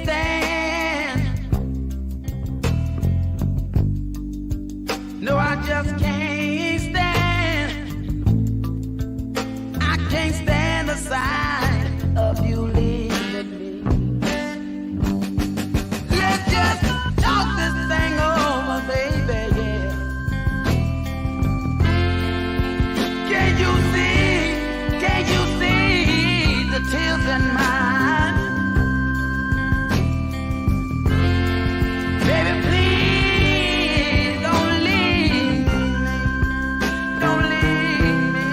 stand. No, I just can't stand. I can't stand the sight of you leaving me. Let's just talk this thing over, baby, yeah. Can't you see the tears in my eyes? Baby, please don't leave me. Don't leave me.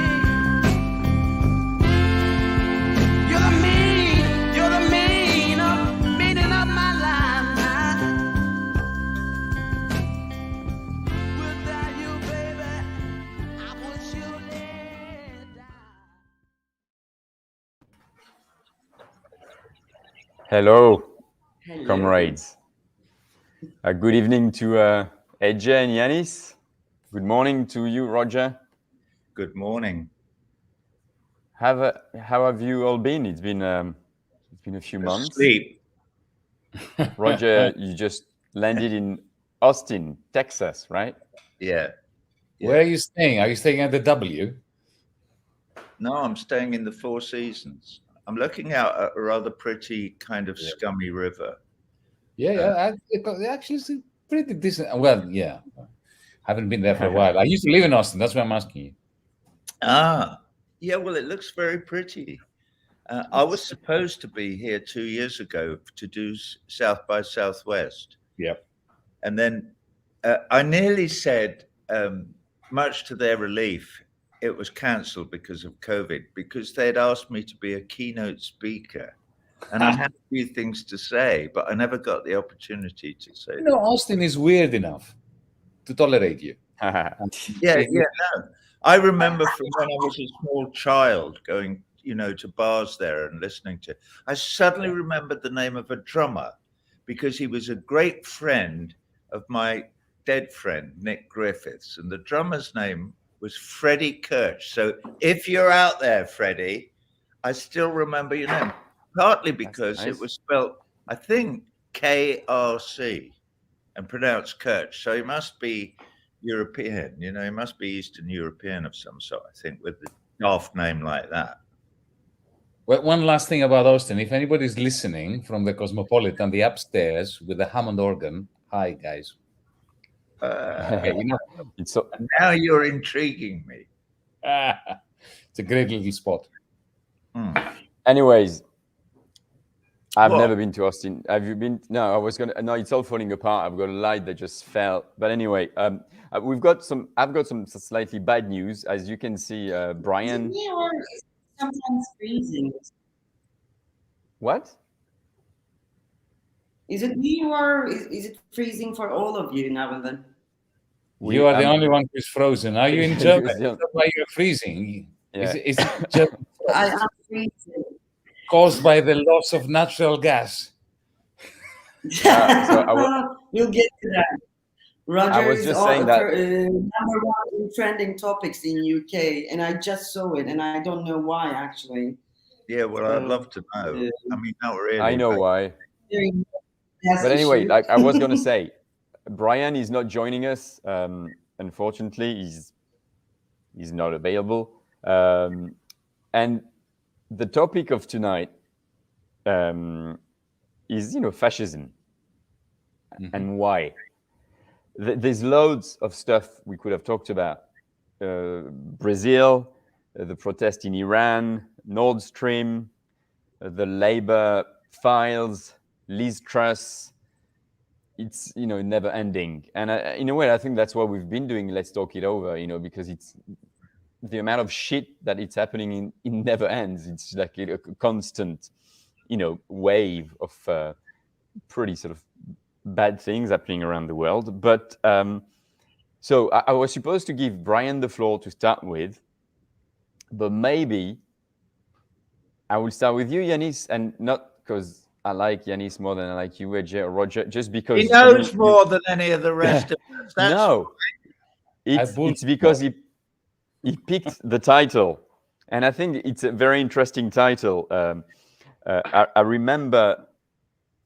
You're the meaning of my life now. Without you, baby, I wish you lay down. Hello, Hello. comrades. Good evening to AJ and Yanis. Good morning to you, Roger. Good morning. How have you all been? It's been a few months. Sleep. Roger, you just landed in Austin, Texas, right? Yeah. Where are you staying? Are you staying at the W? No, I'm staying in the Four Seasons. I'm looking out at a rather pretty kind of scummy river. Yeah. Actually, it's pretty decent. Well, yeah. Haven't been there for a while. I used to live in Austin. That's why I'm asking you. Ah, yeah. Well, it looks very pretty. I was supposed to be here 2 years ago to do South by Southwest. Yep. And then I nearly said, much to their relief, it was cancelled because of COVID, because they'd asked me to be a keynote speaker. And I had a few things to say, but I never got the opportunity to say them. Austin is weird enough to tolerate you. Yeah. No. I remember from when I was a small child going, to bars there and listening to. I suddenly remembered the name of a drummer because he was a great friend of my dead friend, Nick Griffiths. And the drummer's name was Freddie Kirch. So if you're out there, Freddie, I still remember your name, partly because it was spelled, I think, KRC and pronounced Kirch. So he must be European, he must be Eastern European of some sort, I think, with a daft name like that. Well, one last thing about Austin. If anybody's listening from the Cosmopolitan, the upstairs with the Hammond organ, hi, guys. Now you're intriguing me. It's a great little spot. Anyways, I've never been to Austin. Have you been? No, I was gonna. No, it's all falling apart. I've got a light that just fell. But anyway, I've got some slightly bad news. As you can see, Brian. Is it me or is it sometimes freezing? What? Is it me or is it freezing for all of you now and then? You are the only one who's frozen. Are you in Germany? That's why you're freezing. Yeah. Is it just I am freezing. caused by the loss of natural gas? We'll get to that. Roger I was is just saying that number one in trending topics in UK, and I just saw it, and I don't know why actually. Yeah, well, I'd love to know. I mean, not really. I know why. Yes, But anyway, like I was gonna say, Brian is not joining us. Unfortunately, he's not available. And the topic of tonight is fascism and why. There's loads of stuff we could have talked about. Brazil, the protest in Iran, Nord Stream, the Labour files, Liz Truss. It's never ending, and in a way, I think that's what we've been doing. Let's talk it over, because it's the amount of shit that it's happening in never ends. It's like a constant, wave of pretty sort of bad things happening around the world. But so I was supposed to give Brian the floor to start with, but maybe I will start with you, Yanis, and not because I like Yanis more than I like you, AJ or Roger, just because he knows more than any of the rest of us. No, it's because he picked the title, and I think it's a very interesting title. I remember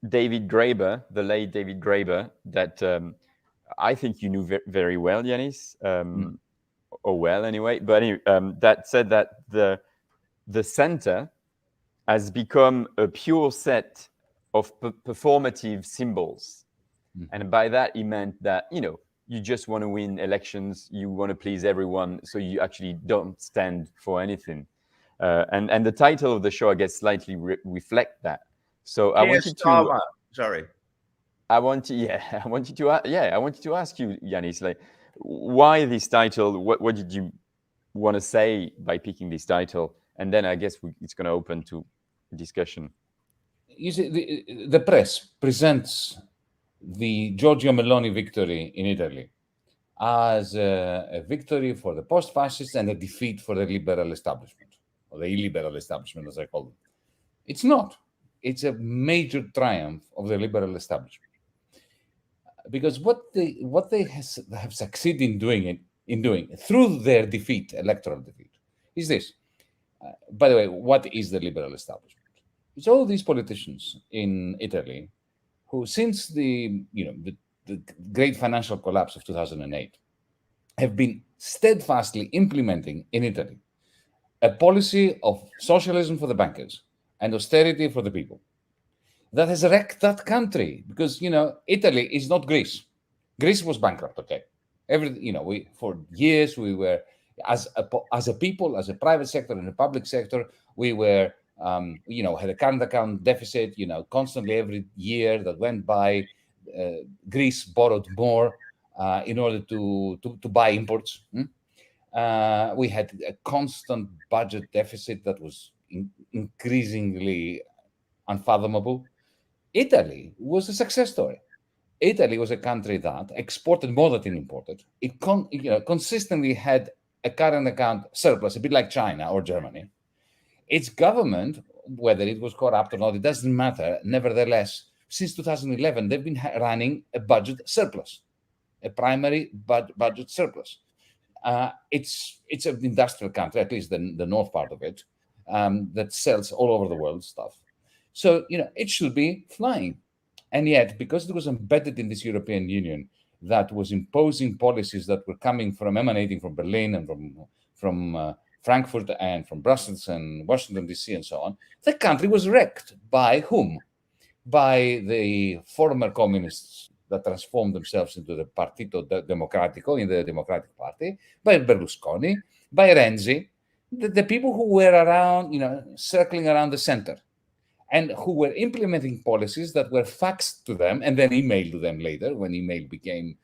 David Graeber, the late David Graeber, that I think you knew very well, Yanis, or well anyway. But anyway, that said that the center has become a pure set of performative symbols. And by that, he meant that, you just want to win elections, you want to please everyone, so you actually don't stand for anything. And the title of the show, I guess, slightly reflect that. So I wanted to... Sorry. I wanted to ask you, Yanis, like, why this title? What did you want to say by picking this title? And then I guess it's going to open to discussion. You see, the press presents the Giorgia Meloni victory in Italy as a victory for the post-fascists and a defeat for the liberal establishment, or the illiberal establishment, as I call them. It's not. It's a major triumph of the liberal establishment. Because what they have succeeded in doing through their defeat, electoral defeat, is this. By the way, what is the liberal establishment? It's all these politicians in Italy who, since the great financial collapse of 2008, have been steadfastly implementing in Italy a policy of socialism for the bankers and austerity for the people. That has wrecked that country because, Italy is not Greece. Greece was bankrupt, okay? For years we were, as a people, as a private sector and a public sector, we were, had a current account deficit, constantly every year that went by, Greece borrowed more in order to buy imports. We had a constant budget deficit that was increasingly unfathomable. Italy was a success story. Italy was a country that exported more than it imported. It consistently had a current account surplus, a bit like China or Germany. Its government, whether it was corrupt or not, it doesn't matter. Nevertheless, since 2011, they've been running a budget surplus, a primary budget surplus. It's an industrial country, at least the north part of it, that sells all over the world stuff. So, it should be flying. And yet, because it was embedded in this European Union that was imposing policies that were emanating from Berlin and from Frankfurt and from Brussels and Washington, D.C. and so on, the country was wrecked. By whom? By the former communists that transformed themselves into the Partito Democratico, in the Democratic Party, by Berlusconi, by Renzi, the people who were around, circling around the center, and who were implementing policies that were faxed to them and then emailed to them later, when email became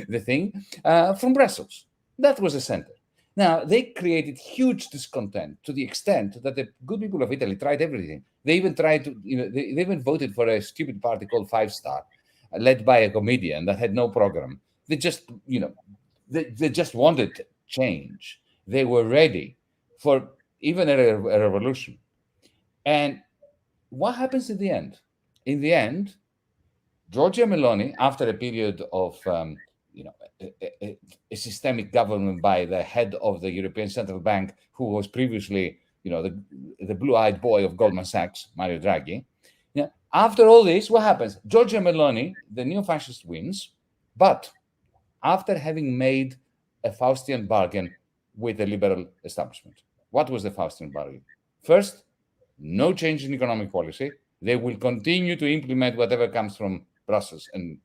the thing, from Brussels. That was the center. Now, they created huge discontent to the extent that the good people of Italy tried everything. They even tried to, they even voted for a stupid party called Five Star, led by a comedian that had no program. They just, they just wanted change. They were ready for even a revolution. And what happens in the end? In the end, Giorgia Meloni, after a period of a systemic government by the head of the European Central Bank, who was previously, the blue-eyed boy of Goldman Sachs, Mario Draghi. After all this, what happens? Giorgia Meloni, the neo-fascist, wins, but after having made a Faustian bargain with the liberal establishment. What was the Faustian bargain? First, no change in economic policy. They will continue to implement whatever comes from Brussels. And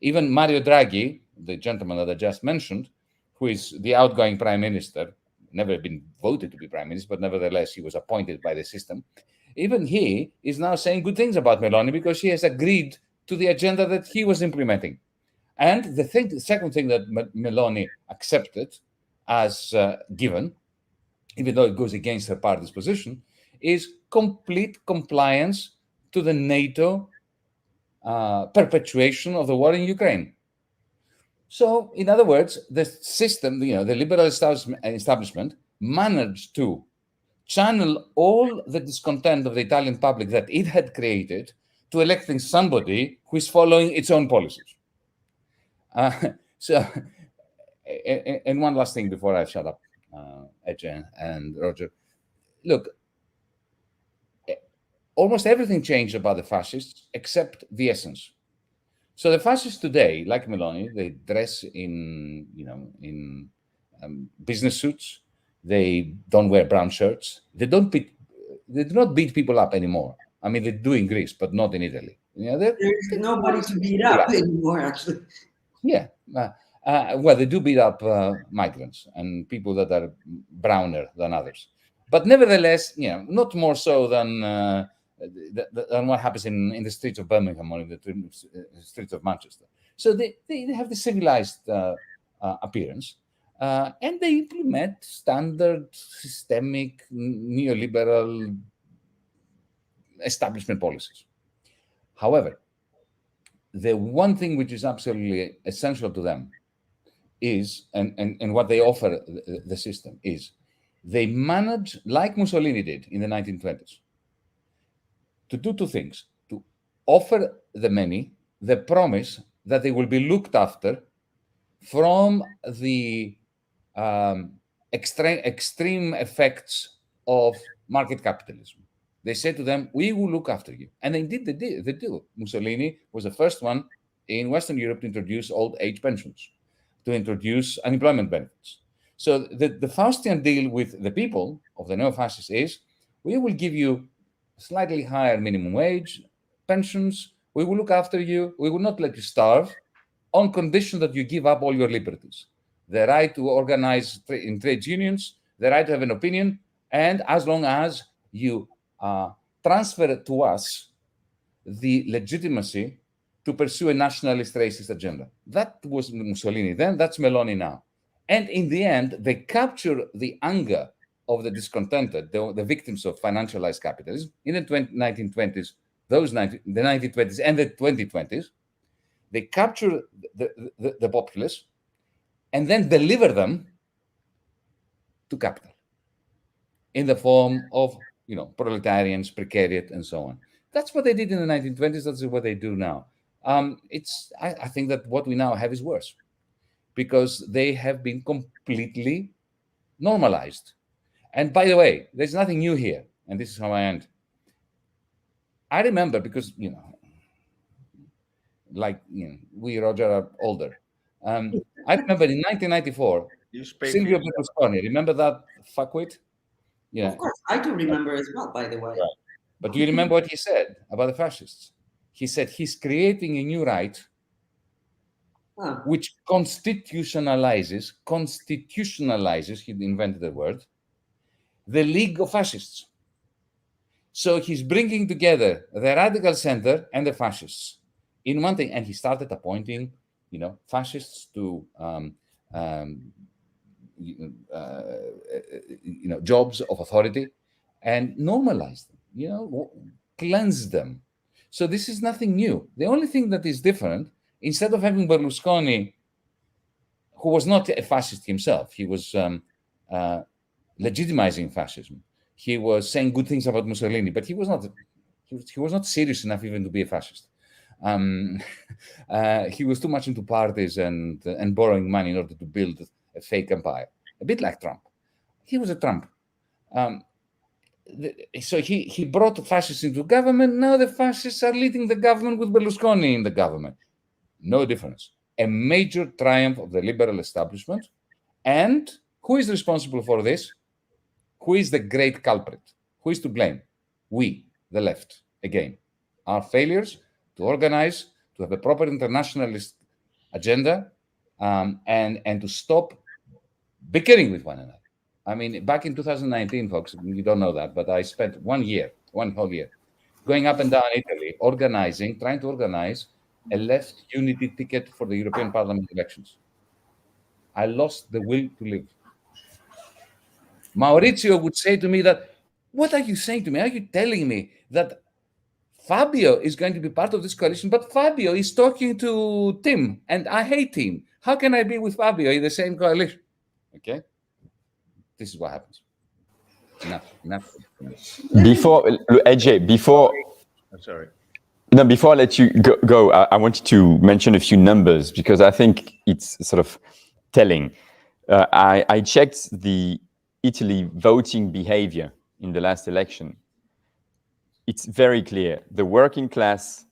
even Mario Draghi, the gentleman that I just mentioned, who is the outgoing prime minister, never been voted to be prime minister, but nevertheless, he was appointed by the system. Even he is now saying good things about Meloni because she has agreed to the agenda that he was implementing. And the second thing that Meloni accepted as given, even though it goes against her party's position, is complete compliance to the NATO perpetuation of the war in Ukraine. So, in other words, the system, the liberal establishment managed to channel all the discontent of the Italian public that it had created to electing somebody who is following its own policies. And one last thing before I shut up, Ece and Roger. Look, almost everything changed about the fascists except the essence. So the fascists today, like Meloni, they dress in, business suits. They don't wear brown shirts. They do not beat people up anymore. I mean, they do in Greece, but not in Italy. There's nobody to beat up anymore, actually. Yeah. Well, they do beat up migrants and people that are browner than others. But nevertheless, not more so than what happens in the streets of Birmingham or in the streets of Manchester. So they have the civilized appearance, and they implement standard systemic neoliberal establishment policies. However, the one thing which is absolutely essential to them is, and what they offer the system is, they manage, like Mussolini did in the 1920s, to do two things: to offer the many the promise that they will be looked after from the extreme effects of market capitalism. They said to them, we will look after you. And indeed, they do. Mussolini was the first one in Western Europe to introduce old age pensions, to introduce unemployment benefits. So the Faustian deal with the people of the neo-fascists is, we will give you slightly higher minimum wage, pensions, we will look after you, we will not let you starve, on condition that you give up all your liberties. The right to organize in trade unions, the right to have an opinion, and as long as you transfer to us the legitimacy to pursue a nationalist racist agenda. That was Mussolini then, that's Meloni now. And in the end, they capture the anger of the discontented, the victims of financialized capitalism in the 1920s, the 1920s and the 2020s. They capture the populace and then deliver them to capital in the form of proletarians, precariat, and so on. That's what they did in the 1920s. That's what they do now. I think that what we now have is worse, because they have been completely normalized. And by the way, there's nothing new here, and this is how I end. I remember, because we, Roger, are older. I remember in 1994, Silvio Berlusconi. Remember that fuckwit? Yeah. Of course, I do remember as well, by the way. Right. But do you remember what he said about the fascists? He said he's creating a new right which constitutionalizes, he invented the word, the League of Fascists. So he's bringing together the radical center and the fascists in one thing. And he started appointing, fascists to jobs of authority, and normalize them, cleanse them. So this is nothing new. The only thing that is different, instead of having Berlusconi, who was not a fascist himself, he was legitimizing fascism. He was saying good things about Mussolini, but he was not serious enough even to be a fascist. He was too much into parties and borrowing money in order to build a fake empire, a bit like Trump. He was a Trump. So he brought fascists into government. Now the fascists are leading the government with Berlusconi in the government. No difference. A major triumph of the liberal establishment. And who is responsible for this? Who is the great culprit? Who is to blame? We, the left, again. Our failures to organize, to have a proper internationalist agenda, and to stop bickering with one another. I mean, back in 2019, folks, you don't know that, but I spent one whole year, going up and down Italy, trying to organize a left unity ticket for the European Parliament elections. I lost the will to live. Maurizio would say to me that, what are you saying to me? Are you telling me that Fabio is going to be part of this coalition, but Fabio is talking to Tim, and I hate him. How can I be with Fabio in the same coalition? Okay, this is what happens. Enough. Before AJ, before I let you go, I wanted to mention a few numbers because I think it's sort of telling. I checked the Italy voting behavior in the last election. it's very clear. The working class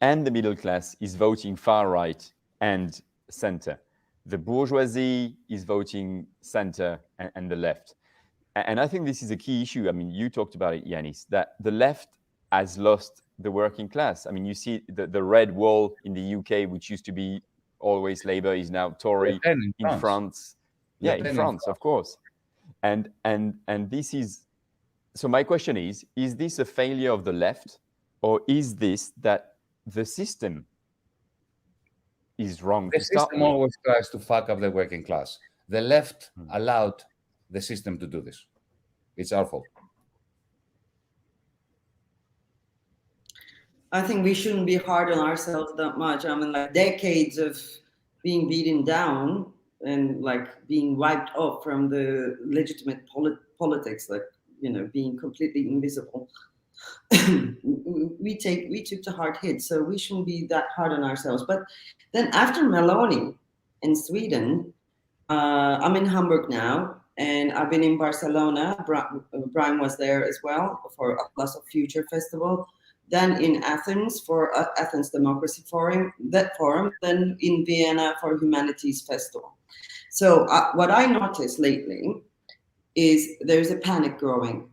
and the middle class is voting far right and center. The bourgeoisie is voting center and the left. And I think this is a key issue. I mean, you talked about it, Yanis, that the left has lost the working class. I mean, you see the red wall in the UK, which used to be always Labour, is now Tory. In France. Yeah, in France, of course. And this is, so my question is this a failure of the left, or is this that the system is wrong? The system always tries to fuck up the working class. The left allowed the system to do this. It's our fault. I think we shouldn't be hard on ourselves that much. I mean, like decades of being beaten down and like being wiped off from the legitimate politics, like, you know, being completely invisible. we took the hard hit, so we shouldn't be that hard on ourselves. But then after Meloni in Sweden, I'm in Hamburg now, and I've been in Barcelona. Brian was there as well for Atlas of Future Festival. Then in Athens for Athens Democracy Forum, then in Vienna for Humanities Festival. So what I noticed lately is there's a panic growing.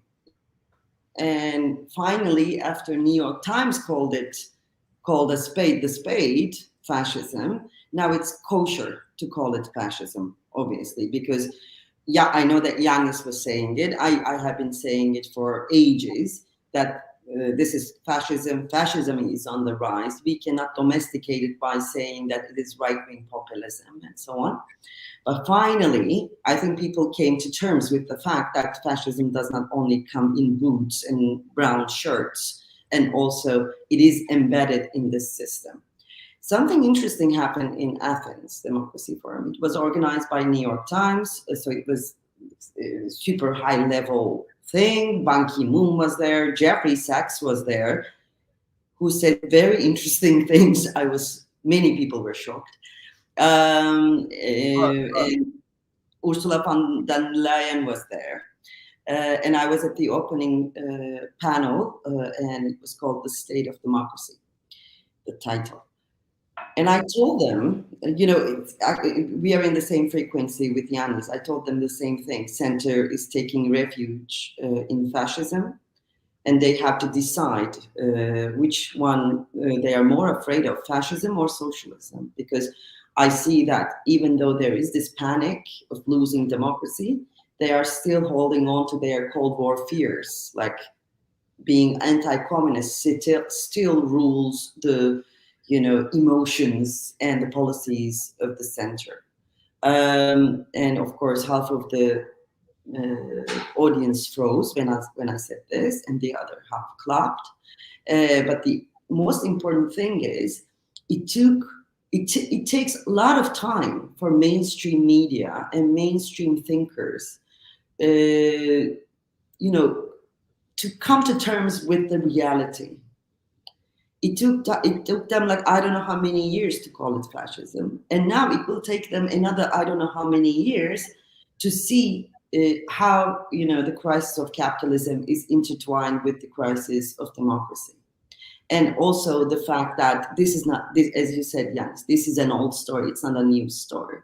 And finally, after New York Times called a spade fascism, now it's kosher to call it fascism, obviously, because yeah, I know that Yanis was saying it. I have been saying it for ages, that this is fascism. Fascism is on the rise. We cannot domesticate it by saying that it is right-wing populism and so on. But finally, I think people came to terms with the fact that fascism does not only come in boots and brown shirts, and also it is embedded in this system. Something interesting happened in Athens Democracy Forum. It was organized by New York Times, so it was a super high-level thing. Ban Ki-moon was there, Jeffrey Sachs was there, who said very interesting things. Many people were shocked. And Ursula von der Leyen was there. And I was at the opening panel, and it was called The State of Democracy, the title. And I told them, you know, we are in the same frequency with Yanis. I told them the same thing. Center is taking refuge in fascism, and they have to decide which one they are more afraid of, fascism or socialism. Because I see that even though there is this panic of losing democracy, they are still holding on to their Cold War fears, like being anti-communist still rules the, you know, emotions and the policies of the center. And of course, half of the audience froze when I said this, and the other half clapped. But the most important thing is, it takes a lot of time for mainstream media and mainstream thinkers, you know, to come to terms with the reality. It took them like, I don't know how many years to call it fascism. And now it will take them another, I don't know how many years to see how, you know, the crisis of capitalism is intertwined with the crisis of democracy. And also the fact that this is not, as you said, Yanis, this is an old story. It's not a new story.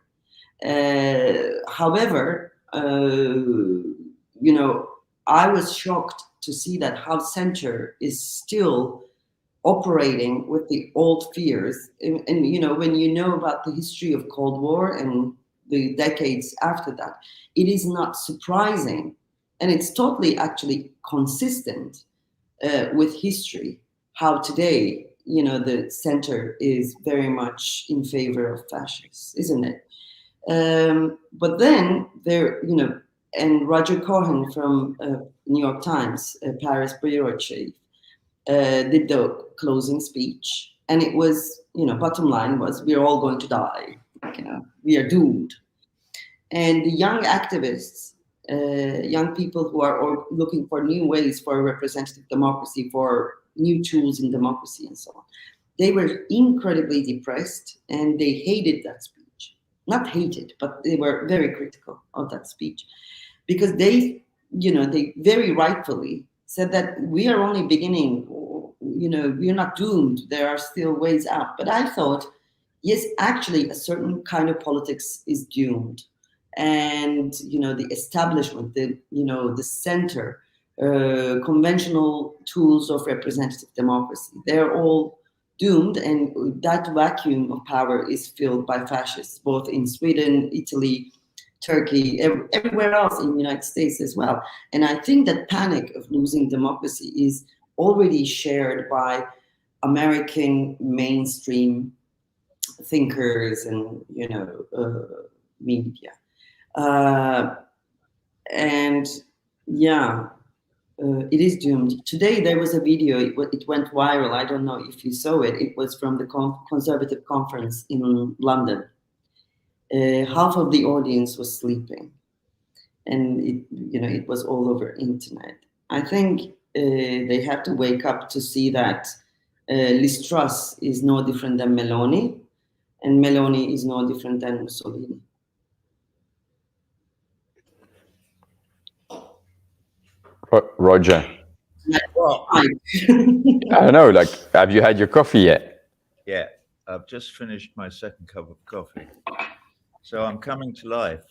However, you know, I was shocked to see that how center is still operating with the old fears. And you know, when you know about the history of Cold War and the decades after that, it is not surprising, and it's totally actually consistent with history, how today, you know, the center is very much in favor of fascists, isn't it? But then there, you know, and Roger Cohen from New York Times, Paris bureau chief, did the closing speech, and it was, you know, bottom line was, we're all going to die, you know, we are doomed. And the young activists, young people who are looking for new ways for representative democracy, for new tools in democracy and so on, they were incredibly depressed, and they hated that speech. Not hated, but they were very critical of that speech, because they, you know, they very rightfully said that we are only beginning. We're not doomed. There are still ways out. But I thought, yes, actually, a certain kind of politics is doomed, and the establishment, the center, conventional tools of representative democracy, they're all doomed, and that vacuum of power is filled by fascists, both in Sweden, Italy, Turkey, everywhere else in the United States as well. And I think that panic of losing democracy is already shared by American mainstream thinkers and media. And yeah, it is doomed. Today there was a video. It went viral. I don't know if you saw it. It was from the Conservative Conference in London. Half of the audience was sleeping, and it was all over internet. I think they have to wake up to see that Liz Truss is no different than Meloni, and Meloni is no different than Mussolini. Roger, Well, I don't know. Like, have you had your coffee yet? yeah, I've just finished my second cup of coffee. So I'm coming to life.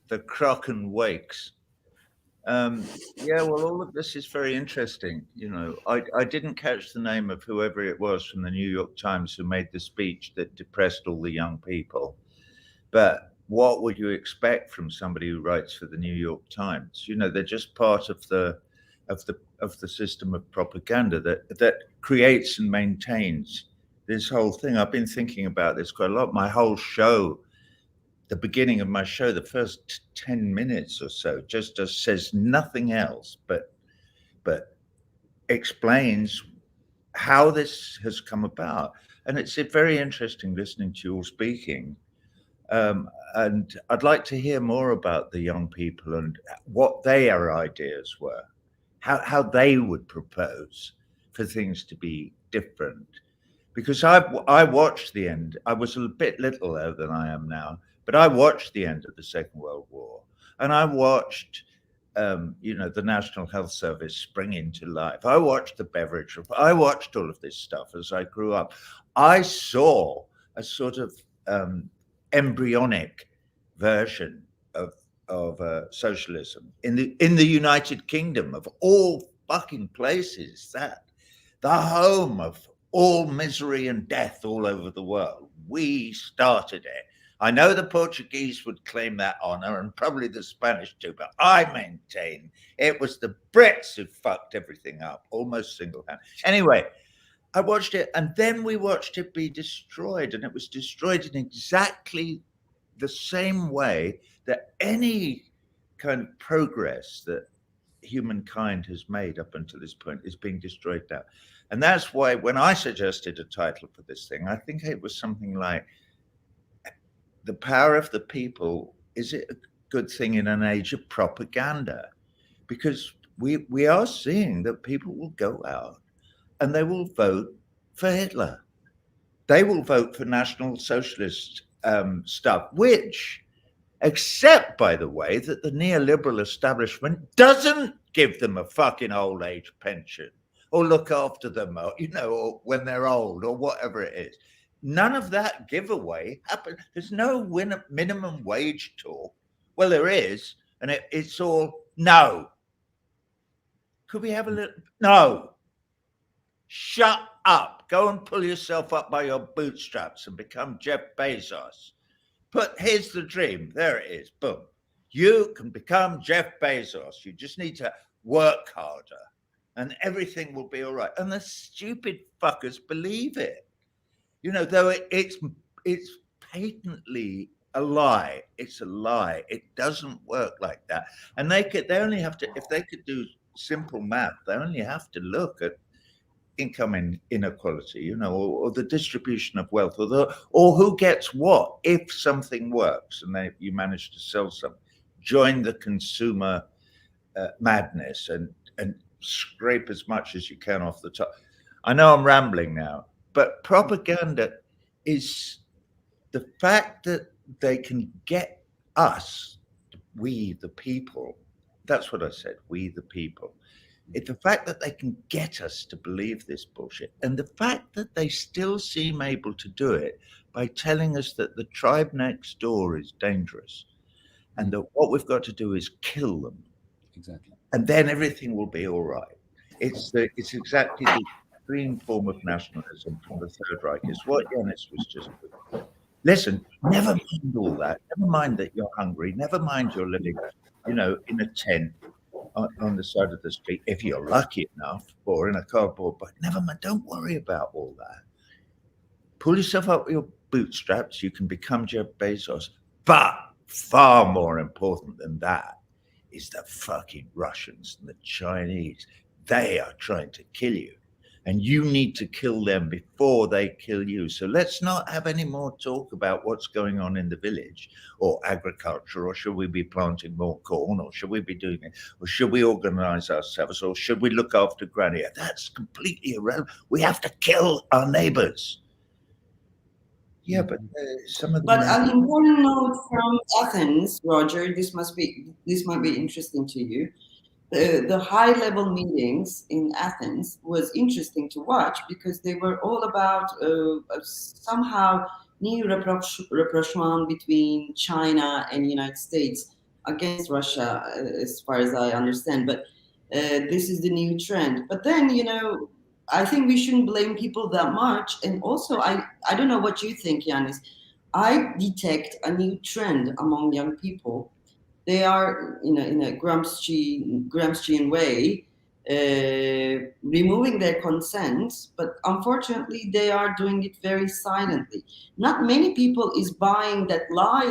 The Kraken wakes. Yeah, well, all of this is very interesting. I didn't catch the name of whoever it was from the New York Times who made the speech that depressed all the young people. But what would you expect from somebody who writes for the New York Times? They're just part of the system of propaganda that creates and maintains this whole thing. I've been thinking about this quite a lot. My whole show, the beginning of my show, the first 10 minutes or so, just says nothing else but explains how this has come about. And it's very interesting listening to you all speaking. And I'd like to hear more about the young people and what their ideas were, how they would propose for things to be different. Because I watched the end. I was a bit littler than I am now, but I watched the end of the Second World War, and I watched, the National Health Service spring into life. I watched the Beveridge Report. I watched all of this stuff as I grew up. I saw a sort of embryonic version of socialism in the United Kingdom, of all fucking places, that the home of all misery and death all over the world. We started it. I know the Portuguese would claim that honor, and probably the Spanish too, but I maintain it was the Brits who fucked everything up, almost single-handed. Anyway, I watched it, and then we watched it be destroyed, and it was destroyed in exactly the same way that any kind of progress that humankind has made up until this point is being destroyed now. And that's why when I suggested a title for this thing, I think it was something like The Power of the People. Is it a good thing in an age of propaganda? Because we are seeing that people will go out and they will vote for Hitler. They will vote for National Socialist stuff, which, except, by the way, that the neoliberal establishment doesn't give them a fucking old age pension or look after them, or, or when they're old or whatever it is. None of that giveaway happens. There's no minimum wage talk. Well, there is, and it's all no. Could we have a little? No. Shut up. Go and pull yourself up by your bootstraps and become Jeff Bezos. Here's the dream. There it is. Boom. You can become Jeff Bezos. You just need to work harder and everything will be all right. And the stupid fuckers believe it. Though it's patently a lie. It's a lie. It doesn't work like that. And they only have to, if they could do simple math, they only have to look at income inequality, or the distribution of wealth, or who gets what if something works and you manage to sell something. Join the consumer madness and scrape as much as you can off the top. I know I'm rambling now, but propaganda is the fact that they can get us, we the people. That's what I said, we the people, It's the fact that they can get us to believe this bullshit, and the fact that they still seem able to do it by telling us that the tribe next door is dangerous and that what we've got to do is kill them. Exactly. And then everything will be all right. It's exactly the extreme form of nationalism from the Third Reich. It's what Yanis was just doing. Listen, never mind all that. Never mind that you're hungry. Never mind you're living, in a tent on the side of the street, if you're lucky enough, or in a cardboard box. Never mind. Don't worry about all that. Pull yourself up with your bootstraps. You can become Jeff Bezos. But far more important than that is the fucking Russians and the Chinese. They are trying to kill you. And you need to kill them before they kill you. So let's not have any more talk about what's going on in the village or agriculture, or should we be planting more corn, or should we be doing it, or should we organize ourselves, or should we look after Granny? That's completely irrelevant. We have to kill our neighbors. Yeah, but some of them. But an important note from Athens, Roger, this might be interesting to you. The high-level meetings in Athens was interesting to watch because they were all about somehow new rapprochement between China and United States against Russia, as far as I understand. But this is the new trend. But then, I think we shouldn't blame people that much. And also, I don't know what you think, Yanis. I detect a new trend among young people. They are, in a Gramscian way, removing their consent, but unfortunately, they are doing it very silently. Not many people is buying that lie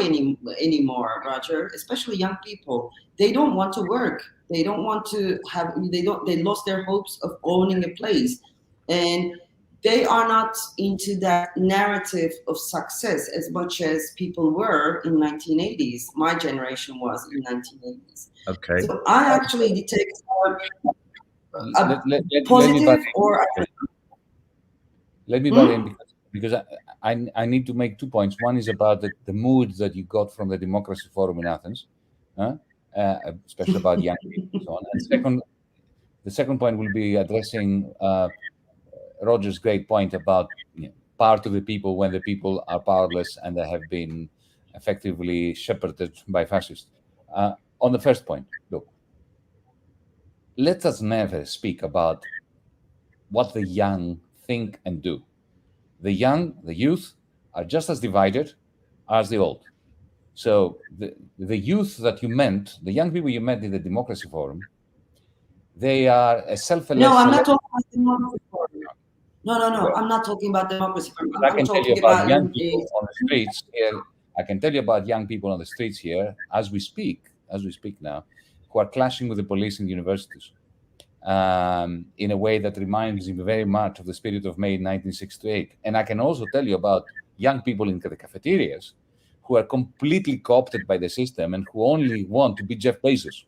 anymore, Roger. Especially young people. They don't want to work. They don't want to have. They lost their hopes of owning a place, and they are not into that narrative of success as much as people were in 1980s. My generation was in 1980s. Okay. So I actually detect a positive or. Let me butt in because I need to make 2 points. One is about the mood that you got from the Democracy Forum in Athens, especially about young people and so on. And the second point will be addressing Roger's great point about part of the people when the people are powerless and they have been effectively shepherded by fascists. On the first point, look, let us never speak about what the young think and do. The youth are just as divided as the old. So the youth that you meant, the young people you met in the Democracy Forum, they are a self-elect. No, I'm not talking about Democracy Forum. No, I'm not talking about Democracy Forum. I can tell you about young people on the streets here. I can tell you about young people on the streets here as we speak now, who are clashing with the police in universities in a way that reminds me very much of the spirit of May 1968. And I can also tell you about young people in the cafeterias who are completely co-opted by the system and who only want to be Jeff Bezos.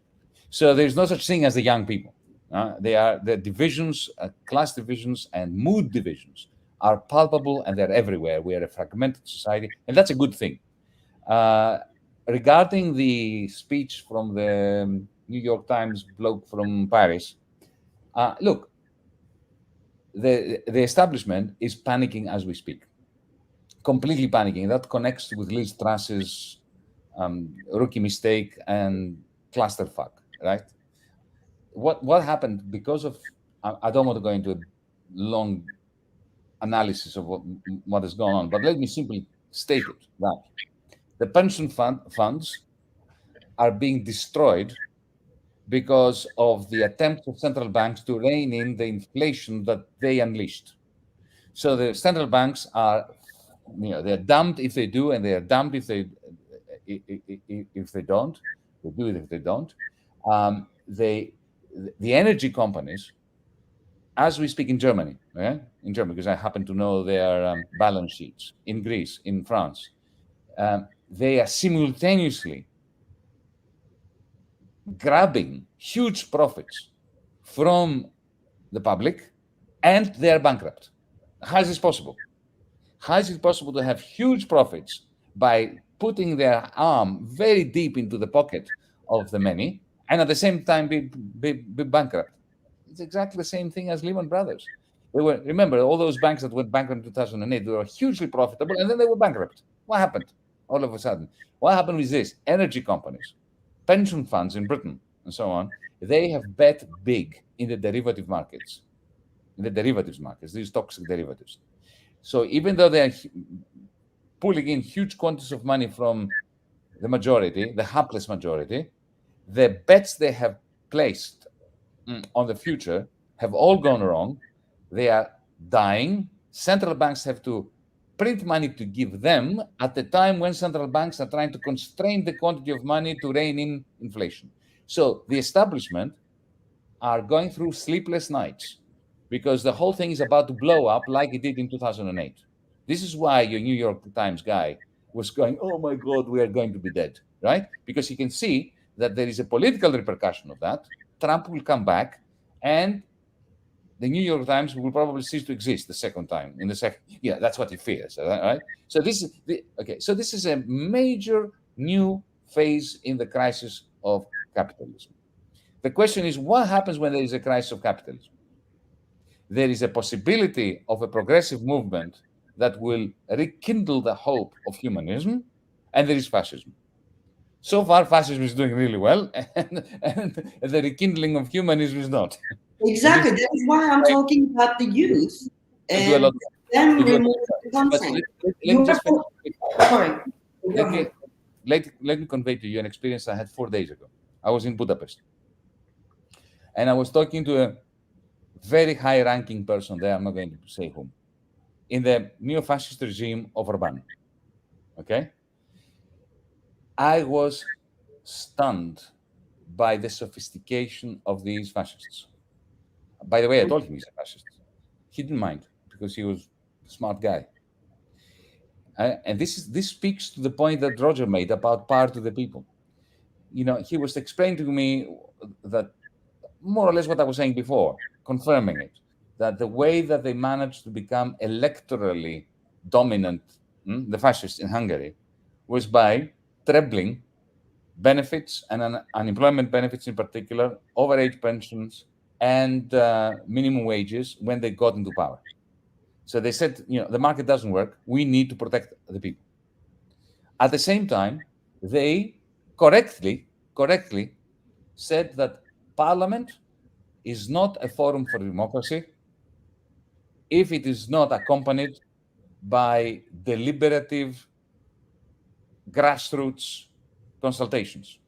So there's no such thing as the young people. The divisions, class divisions and mood divisions are palpable and they're everywhere. We are a fragmented society, and that's a good thing. Regarding the speech from the New York Times bloke from Paris, look, the establishment is panicking as we speak, completely panicking. That connects with Liz Truss's rookie mistake and clusterfuck, right? What happened because of, I don't want to go into a long analysis of what has gone on, but let me simply state it, that the pension funds are being destroyed because of the attempt of central banks to rein in the inflation that they unleashed. So the central banks are, they're damned if they do, and they are damned if they don't. They do it if they don't. The energy companies, as we speak in Germany, because I happen to know their balance sheets in Greece, in France, they are simultaneously grabbing huge profits from the public, and they're bankrupt. How is this possible? How is it possible to have huge profits by putting their arm very deep into the pocket of the many, and at the same time be bankrupt? It's exactly the same thing as Lehman Brothers. They were, remember, all those banks that went bankrupt in 2008, they were hugely profitable, and then they were bankrupt. What happened all of a sudden? What happened with this? Energy companies, pension funds in Britain, and so on, they have bet big in the derivative markets, these toxic derivatives. So even though they are pulling in huge quantities of money from the majority, the hapless majority, the bets they have placed on the future have all gone wrong. They are dying. Central banks have to print money to give them at the time when central banks are trying to constrain the quantity of money to rein in inflation. So the establishment are going through sleepless nights because the whole thing is about to blow up like it did in 2008. This is why your New York Times guy was going, oh my God, we are going to be dead, right? Because he can see that there is a political repercussion of that. Trump will come back and the New York Times will probably cease to exist the second time. Yeah, that's what he fears, right? So this is a major new phase in the crisis of capitalism. The question is, what happens when there is a crisis of capitalism? There is a possibility of a progressive movement that will rekindle the hope of humanism, and there is fascism. So far, fascism is doing really well, and the rekindling of humanism is not. Exactly. That is why I'm talking about the youth and them remove the consent. Let me convey to you an experience I had 4 days ago. I was in Budapest, and I was talking to a very high-ranking person there. I'm not going to say whom, in the neo-fascist regime of Orbán. Okay, I was stunned by the sophistication of these fascists. By the way, I told him he's a fascist. He didn't mind because he was a smart guy. And this speaks to the point that Roger made about power to the people. You know, he was explaining to me that more or less what I was saying before, confirming it, that the way that they managed to become electorally dominant, the fascists in Hungary, was by trebling benefits and unemployment benefits in particular, overage pensions, and minimum wages when they got into power. So they said, the market doesn't work. We need to protect the people. At the same time, they correctly said that Parliament is not a forum for democracy if it is not accompanied by deliberative grassroots consultations.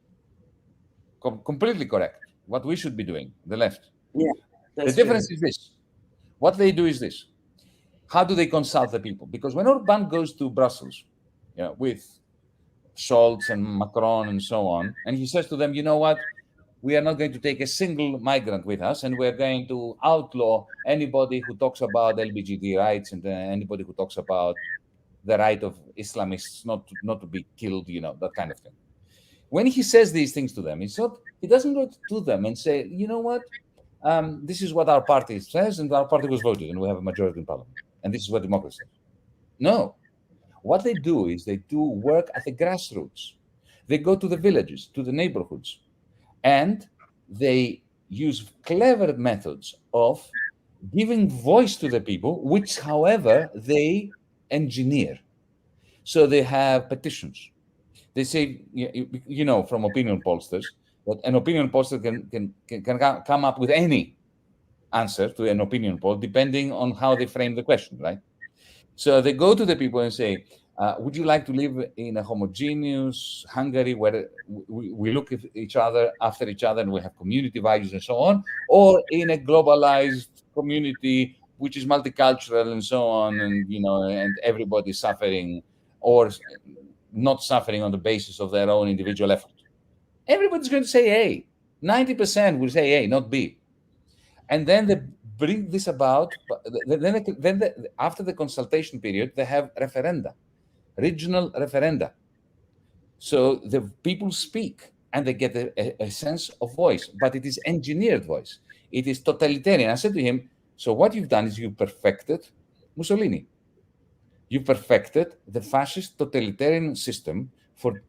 Completely correct. What we should be doing, the left. Yeah. The difference is this. What they do is this. How do they consult the people? Because when Orbán goes to Brussels, with Scholz and Macron and so on, and he says to them, you know what? We are not going to take a single migrant with us, and we're going to outlaw anybody who talks about LGBT rights and anybody who talks about the right of Islamists not to be killed, that kind of thing. When he says these things to them, he doesn't go to them and say, you know what? This is what our party says, and our party was voted, and we have a majority in parliament. And this is what democracy is. No. What they do is they do work at the grassroots. They go to the villages, to the neighborhoods, and they use clever methods of giving voice to the people, which, however, they engineer. So they have petitions. They say, from opinion pollsters, that an opinion pollster can come up with any answer to an opinion poll, depending on how they frame the question, right? So they go to the people and say, would you like to live in a homogeneous Hungary where we look at each other, after each other, and we have community values and so on, or in a globalized community which is multicultural and so on, and everybody suffering or not suffering on the basis of their own individual effort? Everybody's going to say A. 90% will say A, not B. And then they bring this about. Then after the consultation period, they have referenda, regional referenda. So the people speak and they get a sense of voice, but it is engineered voice. It is totalitarian. I said to him, so what you've done is you perfected Mussolini. You perfected the fascist totalitarian system for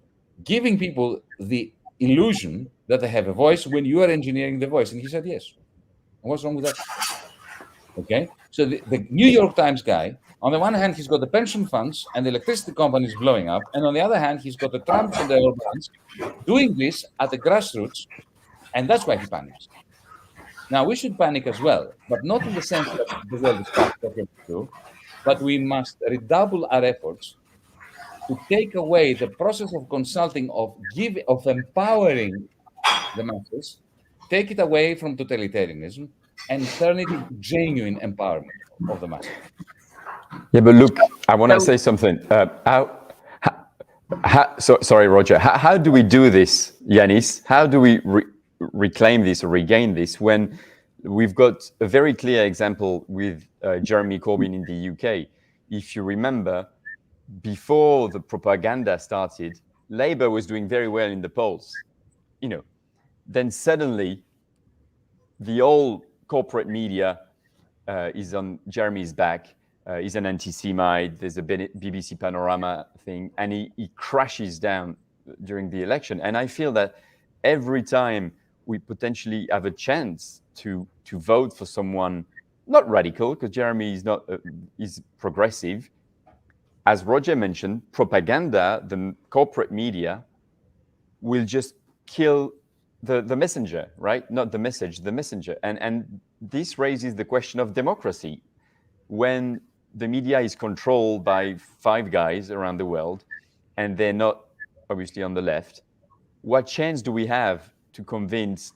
giving people the illusion that they have a voice when you are engineering the voice. And he said, yes. What's wrong with that? Okay, so the New York Times guy, on the one hand, he's got the pension funds and the electricity companies blowing up, and on the other hand, he's got the Trumps and the Orbans doing this at the grassroots, and that's why he panics. Now, we should panic as well, but not in the sense that the world is perfect to, but we must redouble our efforts to take away the process of consulting, of empowering the masses, take it away from totalitarianism, and turn it into genuine empowerment of the masses. Yeah, but look, I want to say something. Sorry, Roger. How do we do this, Yanis? How do we reclaim this or regain this when we've got a very clear example with Jeremy Corbyn in the UK? If you remember, before the propaganda started, Labour was doing very well in the polls. Then suddenly the old corporate media is on Jeremy's back. He's an anti-Semite. There's a BBC Panorama thing, and he crashes down during the election. And I feel that every time we potentially have a chance to vote for someone not radical, because Jeremy is not is progressive, as Roger mentioned, propaganda, the corporate media, will just kill the messenger, right? Not the message, the messenger. And this raises the question of democracy. When the media is controlled by five guys around the world, and they're not obviously on the left, what chance do we have to convince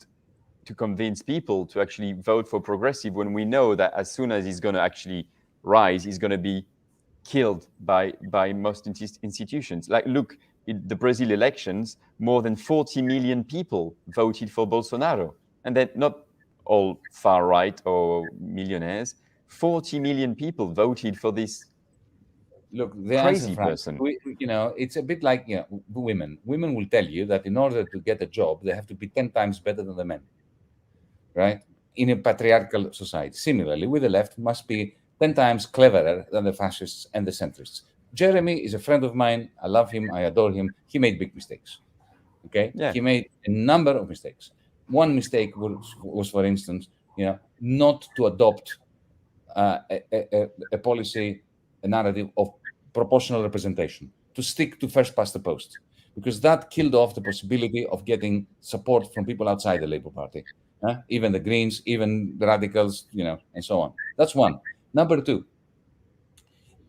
people to actually vote for progressive when we know that as soon as he's going to actually rise, he's going to be killed by most institutions? Like, look, in the Brazil elections, more than 40 million people voted for Bolsonaro, and they're not all far right or millionaires. 40 million people voted for this crazy person. It's a bit like women. Women will tell you that in order to get a job, they have to be 10 times better than the men, right? In a patriarchal society. Similarly, with the left, must be 10 times cleverer than the fascists and the centrists. Jeremy is a friend of mine. I love him. I adore him. He made big mistakes. Okay? Yeah. He made a number of mistakes. One mistake was, for instance, not to adopt a policy, a narrative of proportional representation, to stick to first past the post, because that killed off the possibility of getting support from people outside the Labour Party, even the Greens, even the Radicals, and so on. That's one. Number two,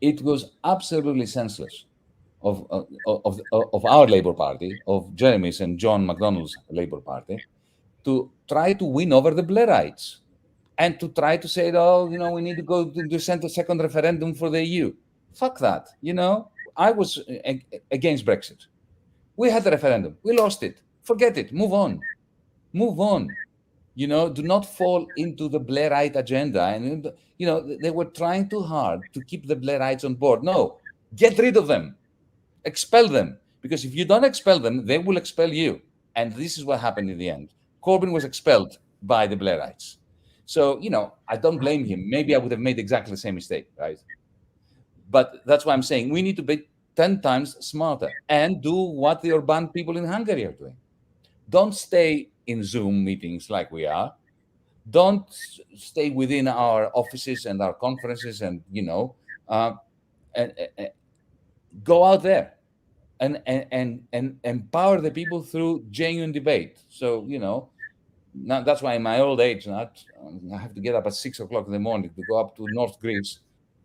it was absolutely senseless of our Labour Party, of Jeremy's and John McDonnell's Labour Party, to try to win over the Blairites and to try to say, we need to go to send a second referendum for the EU. Fuck that. I was against Brexit. We had the referendum. We lost it. Forget it. Move on. Move on. Do not fall into the Blairite agenda. And, they were trying too hard to keep the Blairites on board. No, get rid of them. Expel them. Because if you don't expel them, they will expel you. And this is what happened in the end. Corbyn was expelled by the Blairites. So, I don't blame him. Maybe I would have made exactly the same mistake, right? But that's why I'm saying we need to be 10 times smarter and do what the Orban people in Hungary are doing. Don't stay in Zoom meetings like we are. Don't stay within our offices and our conferences and, go out there and empower the people through genuine debate. So, now that's why in my old age, I have to get up at 6 o'clock in the morning to go up to North Greece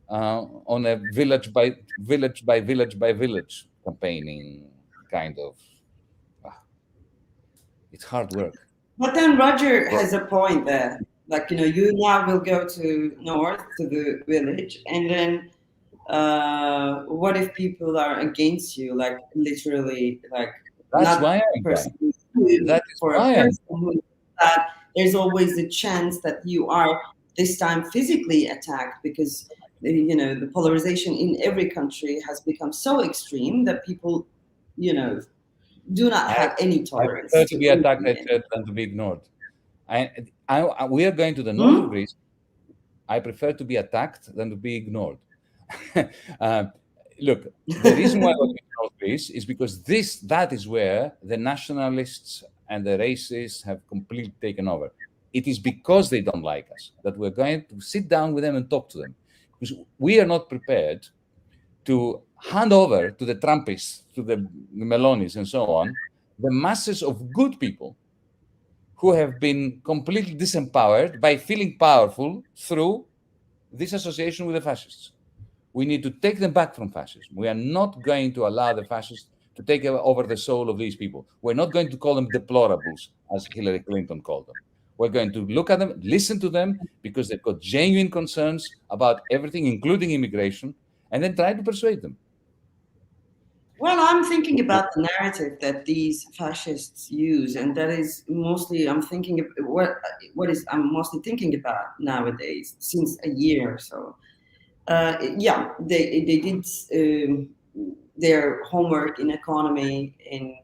on a village by village campaigning kind of. It's hard work. But then Roger has a point there. Like, you now will go to North, to the village, and then what if people are against you? Like, literally, like, that's why that is for a person who that there's always a chance that you are this time physically attacked, because the polarization in every country has become so extreme that people do not have any tolerance. I prefer to be attacked than to be ignored. We are going to the north of Greece. I prefer to be attacked than to be ignored. Look, the reason why we're going to North Greece is because that is where the nationalists and the racists have completely taken over. it is because they don't like us that we're going to sit down with them and talk to them. Because we are not prepared to hand over to the Trumpists, to the Melonis and so on, the masses of good people who have been completely disempowered by feeling powerful through this association with the fascists. We need to take them back from fascism. We are not going to allow the fascists to take over the soul of these people. We're not going to call them deplorables, as Hillary Clinton called them. We're going to look at them, listen to them, because they've got genuine concerns about everything, including immigration, and then try to persuade them. Well, I'm thinking about the narrative that these fascists use, and that is mostly I'm thinking of I'm mostly thinking about nowadays since a year or so. They did their homework in economy, in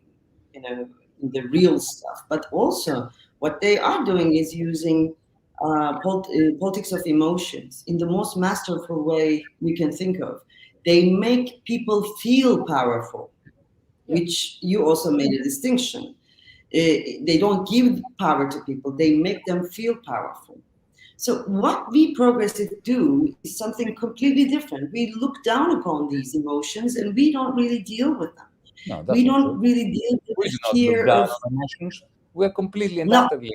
the real stuff, but also what they are doing is using politics of emotions in the most masterful way you can think of. They make people feel powerful, which you also made a distinction. They don't give power to people, they make them feel powerful. So what we progressive do is something completely different. We look down upon these emotions and we don't really deal with them. No, we don't really deal with we the do fear not look down of on emotions. We're completely and No. utterly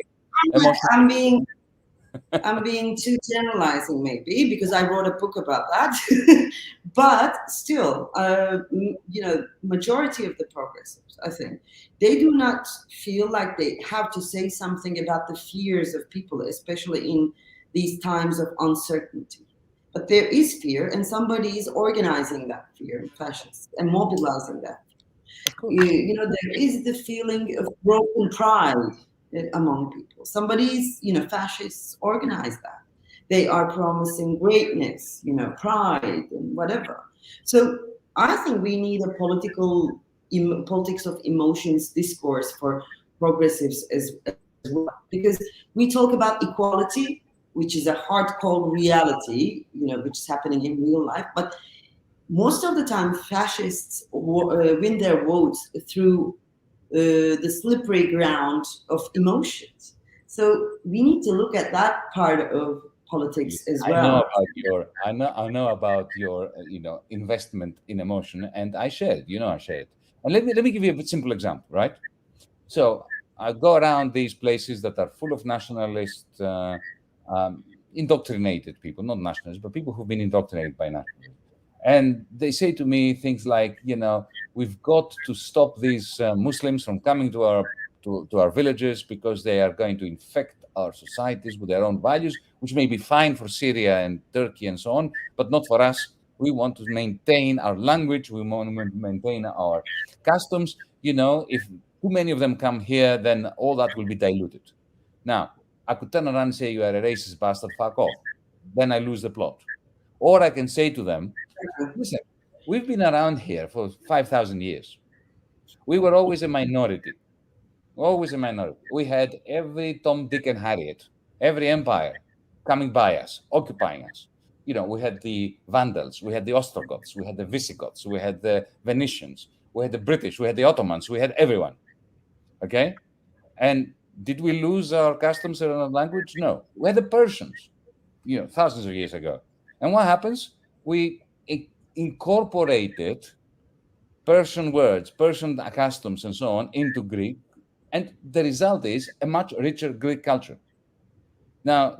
emotional. I'm being too generalizing maybe because I wrote a book about that, but still, majority of the progressives, I think, they do not feel like they have to say something about the fears of people, especially in these times of uncertainty. But there is fear, and somebody is organizing that fear, fascists, and mobilizing that. There is the feeling of broken pride among people. Somebody's, fascists organize that. They are promising greatness, pride and whatever. So I think we need a politics of emotions discourse for progressives as well, because we talk about equality, which is a hardcore reality, which is happening in real life, but most of the time fascists win their votes through the slippery ground of emotions. So we need to look at that part of politics as well. I know about your investment in emotion, and I share it. I share it. And let me give you a simple example, right? So I go around these places that are full of nationalist, indoctrinated people, not nationalists, but people who've been indoctrinated by nationalism. And they say to me things like, we've got to stop these Muslims from coming to our villages because they are going to infect our societies with their own values, which may be fine for Syria and Turkey and so on, but not for us. We want to maintain our language. We want to maintain our customs. If too many of them come here, then all that will be diluted. Now, I could turn around and say, you are a racist bastard, fuck off. Then I lose the plot. Or I can say to them, listen, we've been around here for 5,000 years. We were always a minority. Always a minority. We had every Tom, Dick, and Harriet, every empire coming by us, occupying us. We had the Vandals, we had the Ostrogoths, we had the Visigoths, we had the Venetians, we had the British, we had the Ottomans, we had everyone. Okay? And did we lose our customs and our language? No. We had the Persians, thousands of years ago. And what happens? We incorporated Persian words, Persian customs, and so on into Greek. And the result is a much richer Greek culture. Now,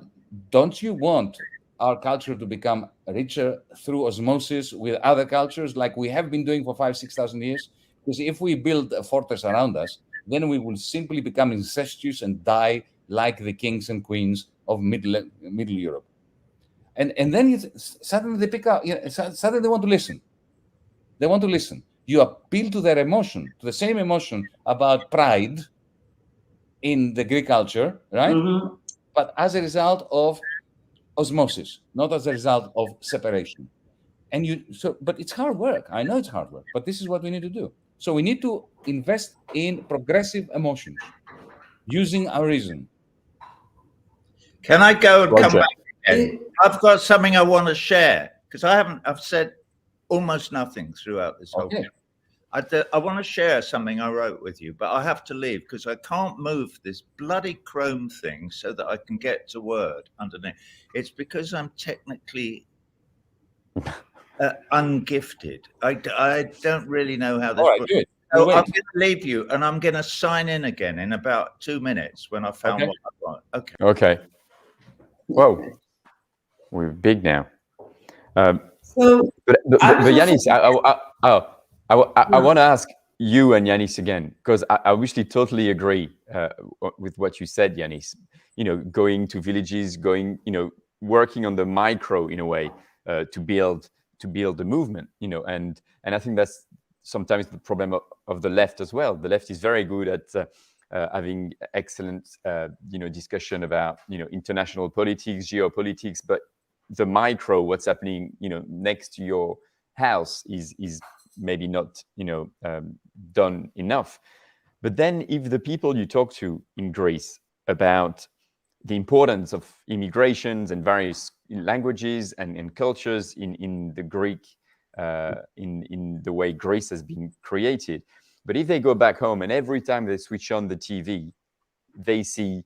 don't you want our culture to become richer through osmosis with other cultures like we have been doing for 5,000-6,000 years? Because if we build a fortress around us, then we will simply become incestuous and die like the kings and queens of Middle Europe. And then suddenly they pick up, suddenly they want to listen. They want to listen. You appeal to their emotion, to the same emotion about pride in the Greek culture, right? Mm-hmm. But as a result of osmosis, not as a result of separation. But it's hard work. I know it's hard work, but this is what we need to do. So we need to invest in progressive emotions using our reason. Can I go and come back again? I've got something I want to share because I've said almost nothing throughout this whole thing. I want to share something I wrote with you, but I have to leave because I can't move this bloody Chrome thing so that I can get to Word underneath. It's because I'm technically ungifted. I don't really know how this All right, works. good. So We'll I'm wait. going to leave you, and I'm going to sign in again in about 2 minutes when I found Okay. what I want. Okay. Okay. Whoa, we're big now. So But I was Yanis, also- I want to ask you and Yanis again, because I obviously totally agree with what you said, Yanis. You know, going to villages, working on the micro in a way to build the movement. You know, and I think that's sometimes the problem of the left as well. The left is very good at having excellent discussion about international politics, geopolitics, but the micro, what's happening next to your house is maybe not done enough. But then if the people you talk to in Greece about the importance of immigrations and various languages and cultures in the Greek in the way Greece has been created, but if they go back home and every time they switch on the TV they see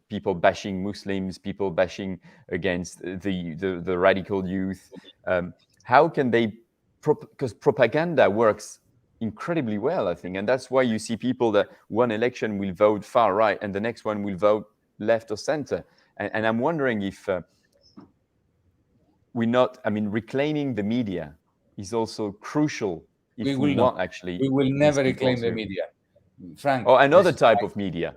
people bashing Muslims, people bashing against the radical youth. How can they? Because propaganda works incredibly well, I think, and that's why you see people that one election will vote far right and the next one will vote left or center. And I'm wondering if we're not. I mean, reclaiming the media is also crucial if we want actually. We will never these people reclaim the media, Frank. or another type of media.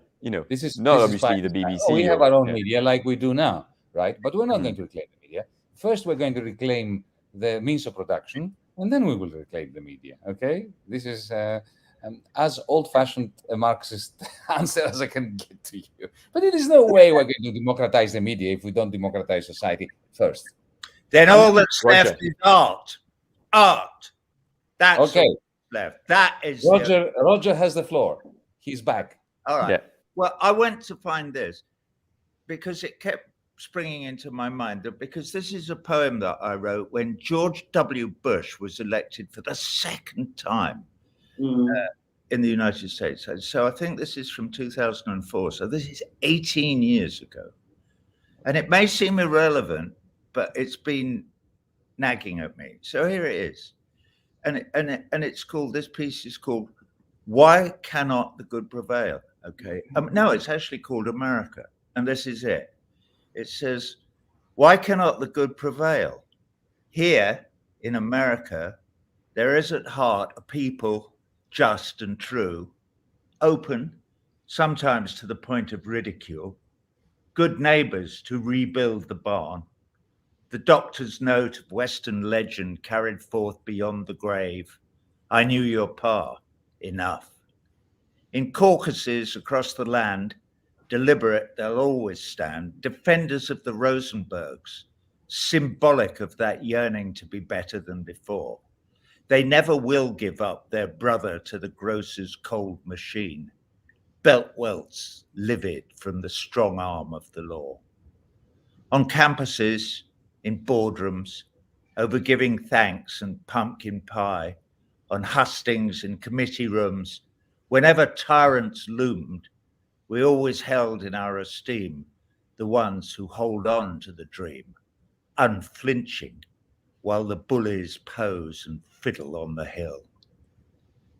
This is not this obviously is the BBC. we have or, our own yeah. media like we do now, right? But we're not going to reclaim the media. First, we're going to reclaim the means of production, and then we will reclaim the media. Okay, this is as old-fashioned a Marxist answer as I can get to you. But there is no way we're going to democratize the media if we don't democratize society first. Then all that's Roger. left is art. Art. That's Okay. all left. That is Roger has the floor. He's back. all right. Yeah. Well, I went to find this because it kept springing into my mind because this is a poem that I wrote when George W. Bush was elected for the second time in the United States. So I think this is from 2004. So this is 18 years ago. And it may seem irrelevant, but it's been nagging at me. So here it is. And it's called, this piece is called, Why Cannot the Good Prevail? Okay. No, it's actually called America. And this is it. It says, why cannot the good prevail? Here in America, there is at heart a people just and true, open, sometimes to the point of ridicule, good neighbors to rebuild the barn, the doctor's note of Western legend carried forth beyond the grave. I knew your pa, enough. In caucuses across the land, deliberate they'll always stand, defenders of the Rosenbergs, symbolic of that yearning to be better than before. They never will give up their brother to the grocer's cold machine, belt welts livid from the strong arm of the law. On campuses, in boardrooms, over giving thanks and pumpkin pie, on hustings and committee rooms, whenever tyrants loomed, we always held in our esteem the ones who hold on to the dream, unflinching, while the bullies pose and fiddle on the hill.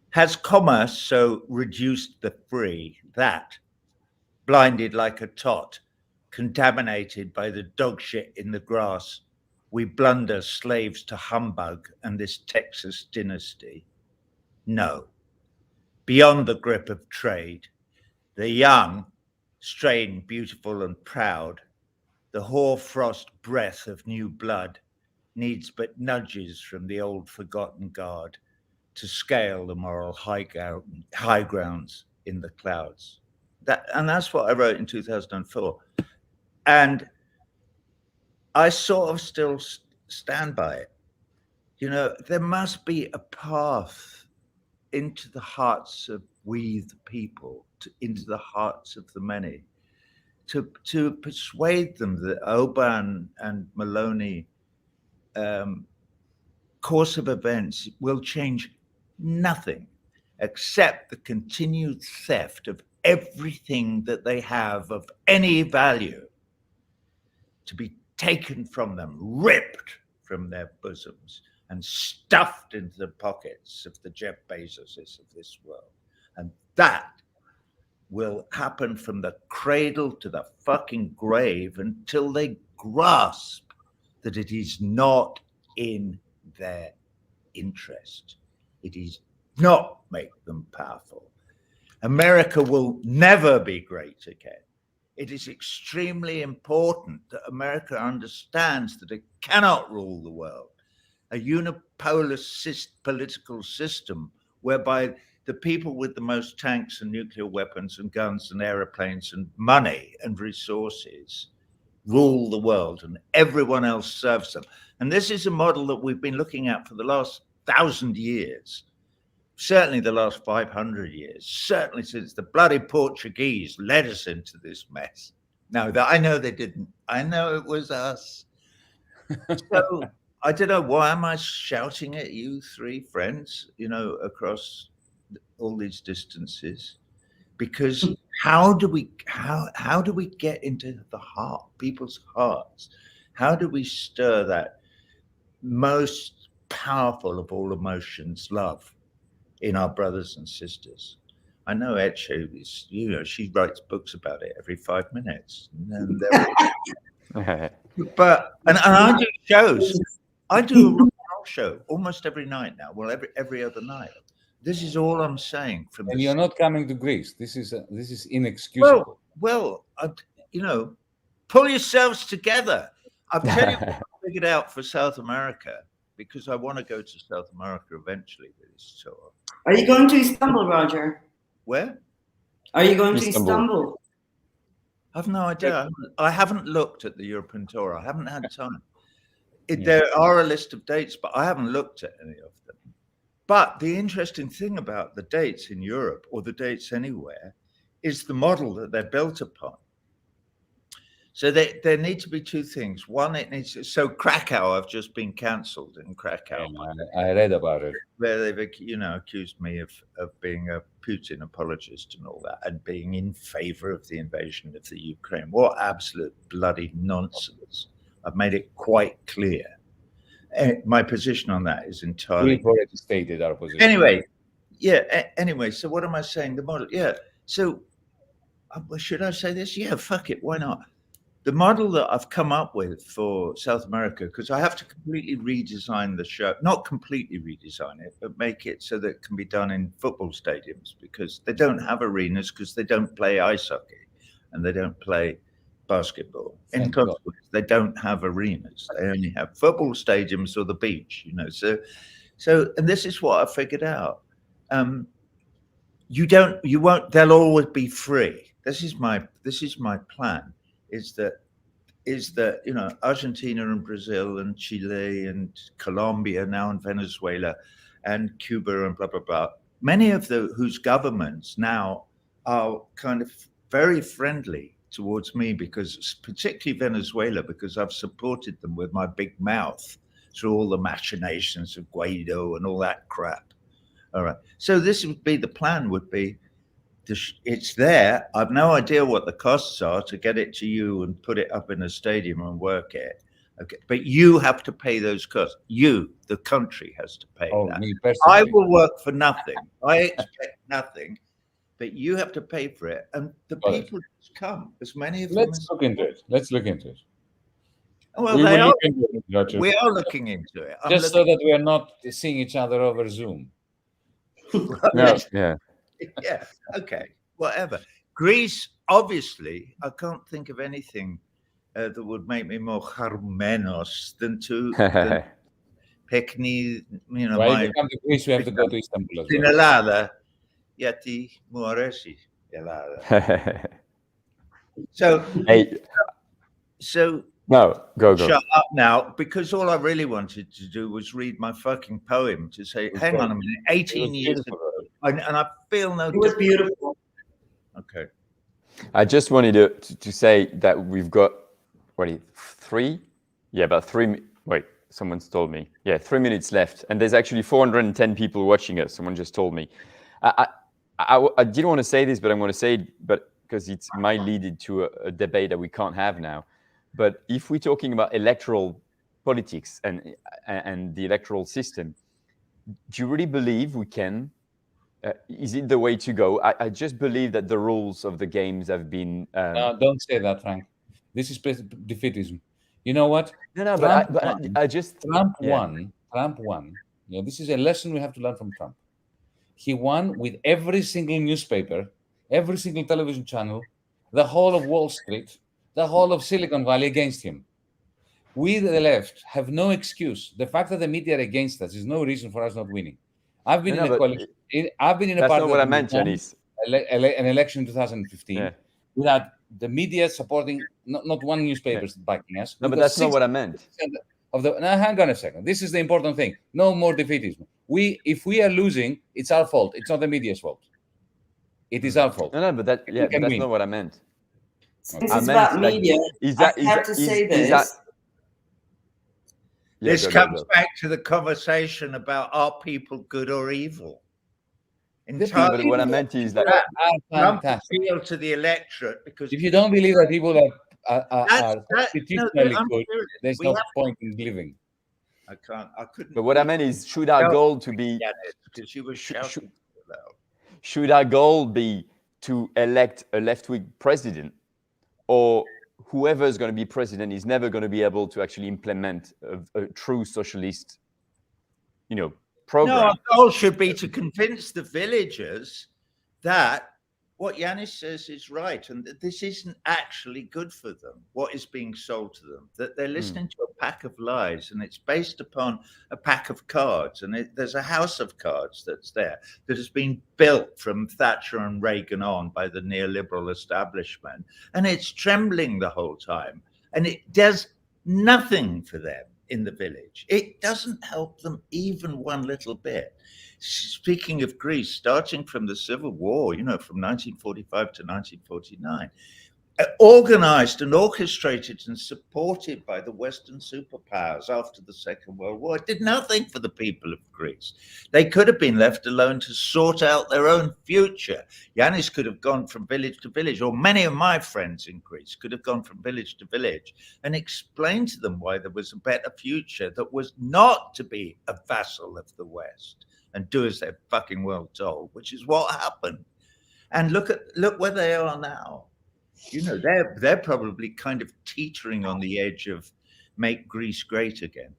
Has commerce so reduced the free that, blinded like a tot, contaminated by the dog shit in the grass, we blunder slaves to humbug and this Texas dynasty? No. Beyond the grip of trade, the young, strained, beautiful and proud, the hoarfrost breath of new blood needs but nudges from the old forgotten guard to scale the moral high grounds in the clouds. That's what I wrote in 2004. And I sort of still stand by it. You know, there must be a path into the hearts of we the people, into the hearts of the many, to persuade them that Oban and Maloney course of events will change nothing except the continued theft of everything that they have of any value to be taken from them, ripped from their bosoms and stuffed into the pockets of the Jeff Bezoses of this world. And that will happen from the cradle to the fucking grave until they grasp that it is not in their interest. It is not make them powerful. America will never be great again. It is extremely important that America understands that it cannot rule the world. A unipolar political system whereby the people with the most tanks and nuclear weapons and guns and airplanes and money and resources rule the world and everyone else serves them. And this is a model that we've been looking at for the last 1,000 years. Certainly the last 500 years, certainly since the bloody Portuguese led us into this mess. No, I know they didn't. I know it was us. So I don't know, why am I shouting at you three friends, across all these distances? Because how do we get into the heart, people's hearts? How do we stir that most powerful of all emotions, love, in our brothers and sisters? I know Etche is, she writes books about it every 5 minutes. But I do shows. I do a rock and roll show almost every night now. Well, every other night. This is all I'm saying. And you're not coming to Greece. This is inexcusable. Well, pull yourselves together. I'll tell you what I figured out for South America, because I want to go to South America eventually with this tour. Are you going to Istanbul, Roger? Where? Are you going to Istanbul? I've no idea. I haven't looked at the European tour. I haven't had time. There are a list of dates, but I haven't looked at any of them. But the interesting thing about the dates in Europe, or the dates anywhere, is the model that they're built upon. So there need to be two things. One, so Krakow, I've just been cancelled in Krakow. I read about it. Where they've, accused me of being a Putin apologist and all that, and being in favor of the invasion of the Ukraine. What absolute bloody nonsense. I've made it quite clear. My position on that is entirely... We've already stated our position. Anyway, so what am I saying? The model, so should I say this? Yeah, fuck it, why not? The model that I've come up with for South America, because I have to completely redesign the show, not completely redesign it, but make it so that it can be done in football stadiums, because they don't have arenas, because they don't play ice hockey and they don't play basketball. In consequence, they don't have arenas. They only have football stadiums or the beach, So, and this is what I figured out. You won't, they'll always be free. This is my plan. Is that Argentina and Brazil and Chile and Colombia now and Venezuela and Cuba and blah blah blah, many of whose governments now are kind of very friendly towards me, because particularly Venezuela, because I've supported them with my big mouth through all the machinations of Guaido and all that crap. All right, so this would be the plan. Would be it's there. I've no idea what the costs are to get it to you and put it up in a stadium and work it. Okay, but you have to pay those costs. You, the country, has to pay that. Me personally. I will work for nothing. I expect nothing, but you have to pay for it. And the people just come, as many of them. Let's look into it. Well, we are looking into it. Just so that we are not seeing each other over Zoom. Yeah. Yeah, okay, whatever. Greece, obviously, I can't think of anything that would make me more charmenos than to Pekni, Why you come to Greece, we have to go to Istanbul as in well. Ελλάδα, γιατί μου αρέσει η Ελλάδα. So no, go. Shut up now, because all I really wanted to do was read my fucking poem to say, hang on a minute, 18 years ago. And I feel no. It was beautiful. Okay. I just wanted to say that we've got about 3. Wait, Someone's told me. Yeah, 3 minutes left, and there's actually 410 people watching us. Someone just told me. I didn't want to say this, but I'm going to say it, but because it might lead into a debate that we can't have now. But if we're talking about electoral politics and the electoral system, do you really believe we can? Is it the way to go? I just believe that the rules of the games have been. Don't say that, Frank. This is defeatism. You know what? No, Trump but won. I just. Trump yeah. won. Trump won. You know, this is a lesson we have to learn from Trump. He won with every single newspaper, every single television channel, the whole of Wall Street, the whole of Silicon Valley against him. We, the left, have no excuse. The fact that the media are against us is no reason for us not winning. I've been in a coalition. I've been in a That's party not what I meant, Yanis. an election in 2015 Yeah. without the media supporting, not one newspaper backing us. No, but that's not what I meant. Now, hang on a second. This is the important thing. No more defeatism. If we are losing, it's our fault. It's not the media's fault. It is our fault. No, but that's not what I meant. Since it's about media, I have to say this. This comes back to the conversation about are people good or evil? But what I meant is that Trump appealed to the electorate because if you don't believe that people are constitutionally good, there's no point in living. I couldn't. But what I meant is, should our goal to be? Because you were shouting loud. Should our goal be to elect a left-wing president, or whoever is going to be president is never going to be able to actually implement a true socialist, program? No, our goal should be to convince the villagers that what Yanis says is right, and that this isn't actually good for them, what is being sold to them, that they're listening to a pack of lies, and it's based upon a pack of cards, and there's a house of cards that's there that has been built from Thatcher and Reagan on by the neoliberal establishment, and it's trembling the whole time, and it does nothing for them in the village. It doesn't help them even one little bit. Speaking of Greece, starting from the Civil War, from 1945 to 1949, organized and orchestrated and supported by the Western superpowers after the Second World War, it did nothing for the people of Greece. They could have been left alone to sort out their own future. Yanis could have gone from village to village, or many of my friends in Greece could have gone from village to village and explained to them why there was a better future that was not to be a vassal of the West and do as they're fucking well told, which is what happened. And look where they are now. They're probably kind of teetering on the edge of make Greece great again.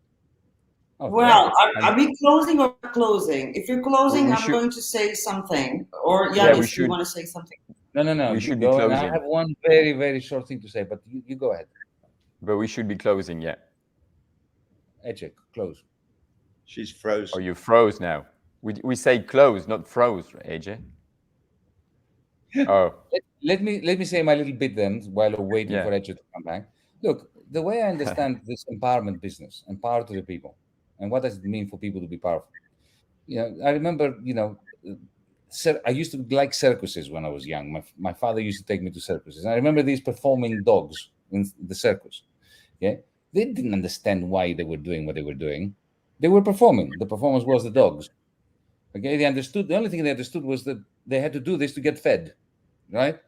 Well, are we closing or closing? If you're closing, I'm going to say something. Or Yanis, you want to say something? No. We should be closing. I have one very, very short thing to say, but you go ahead. But we should be closing, yeah. Ece, close. She's frozen. Oh, you froze now. We say close, not froze, AJ. Oh. Let me say my little bit then while we're waiting for Ece to come back. Look, the way I understand this empowerment business, empower to the people, and what does it mean for people to be powerful? I remember, I used to like circuses when I was young. My father used to take me to circuses. I remember these performing dogs in the circus. Yeah, they didn't understand why they were doing what they were doing. They were performing. The performance was the dogs. Okay, they understood. The only thing they understood was that they had to do this to get fed, right?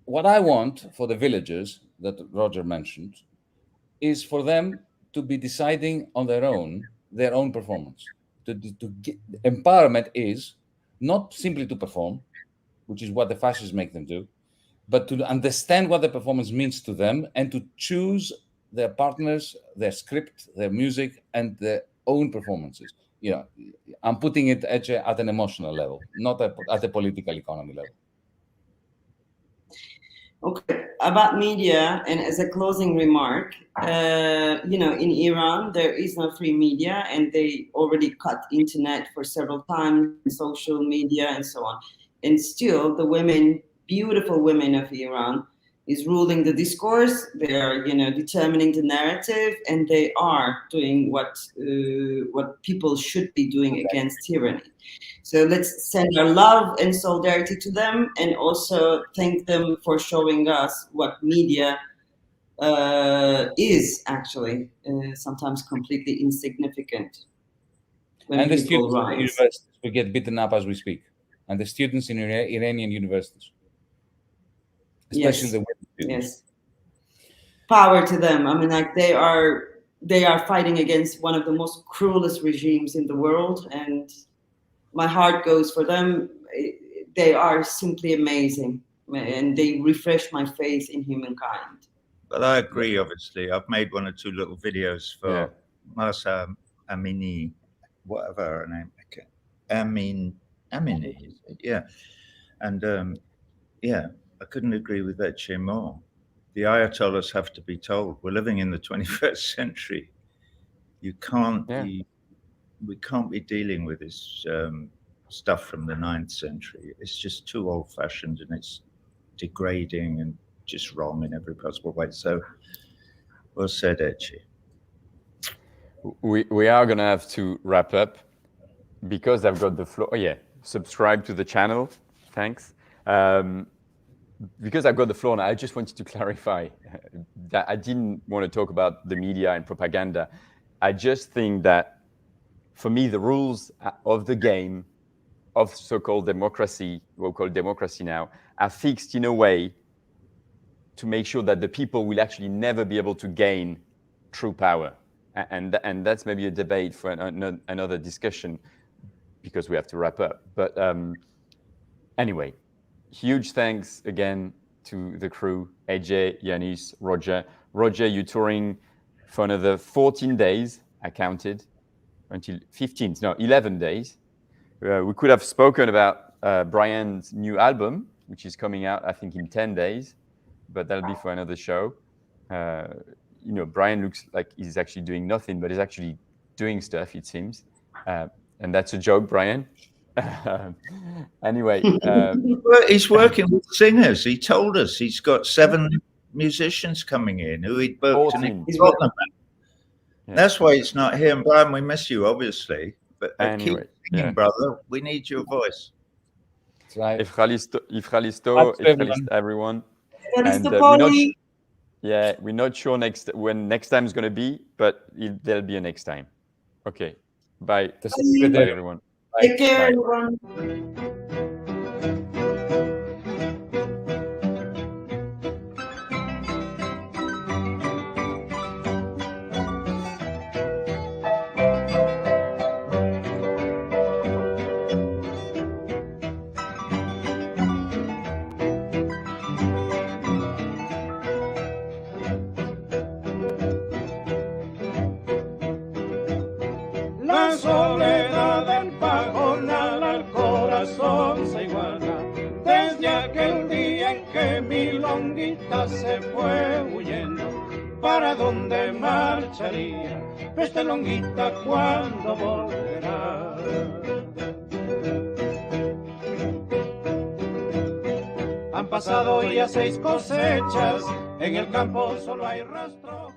What I want for the villagers that Roger mentioned is for them to be deciding on their own performance. Empowerment is not simply to perform, which is what the fascists make them do, but to understand what the performance means to them and to choose their partners, their script, their music, and their own performances. I'm putting it at an emotional level, not at a political economy level. Okay, about media, and as a closing remark, in Iran, there is no free media, and they already cut internet for several times, social media, and so on. And still, the women, beautiful women of Iran, is ruling the discourse. They are, determining the narrative, and they are doing what people should be doing against tyranny. So let's send our love and solidarity to them, and also thank them for showing us what media is actually sometimes completely insignificant when And the people students in the rise. universities will get beaten up as we speak. And the students in Iranian universities, especially Yes. the women students. Yes. Power to them. I mean, like they are fighting against one of the most cruelest regimes in the world, and my heart goes for them. They are simply amazing, and they refresh my faith in humankind. But I agree, obviously. I've made 1 or 2 little videos for Yeah. Mahsa Amini, whatever her name. Amini, yeah. And yeah, I couldn't agree with Etche more. The Ayatollahs have to be told, we're living in the 21st century. You can't be, we can't be dealing with this stuff from the 9th century. It's just too old-fashioned, and it's degrading and just wrong in every possible way. So, well said, Etche. We are gonna have to wrap up because I've got the floor. Oh, yeah, subscribe to the channel. Thanks. Because I've got the floor now, I just wanted to clarify that I didn't want to talk about the media and propaganda. I just think that, for me, the rules of the game of so-called democracy, we'll call it democracy now, are fixed in a way to make sure that the people will actually never be able to gain true power. And that's maybe a debate for another discussion, because we have to wrap up. But anyway, huge thanks again to the crew, AJ, Yanis, Roger. Roger, you're touring for another 14 days, I counted, until 15, no, 11 days. We could have spoken about Brian's new album, which is coming out, I think, in 10 days, but that'll be for another show. You know, Brian looks like he's actually doing nothing, but he's actually doing stuff, it seems. And that's a joke, Brian. Anyway. Well, he's working with singers. He told us he's got 7 musicians coming in who he'd booked. 14. He's got them. Yeah. That's why it's not here. And Brian, we miss you, obviously. But Anyway, keep singing, yeah. brother. We need your voice. That's right. Ifralisto, everyone. And we're not sure when next time is going to be, but there'll be a next time. Okay. Bye. Good Bye, day. everyone. Take care, Bye. everyone. La soledad del pajonal al corazón se iguala desde aquel día en que mi longuita se fue huyendo. ¿Para dónde marcharía esta longuita cuando volverá? Han pasado ya 6 cosechas, en el campo solo hay rastro.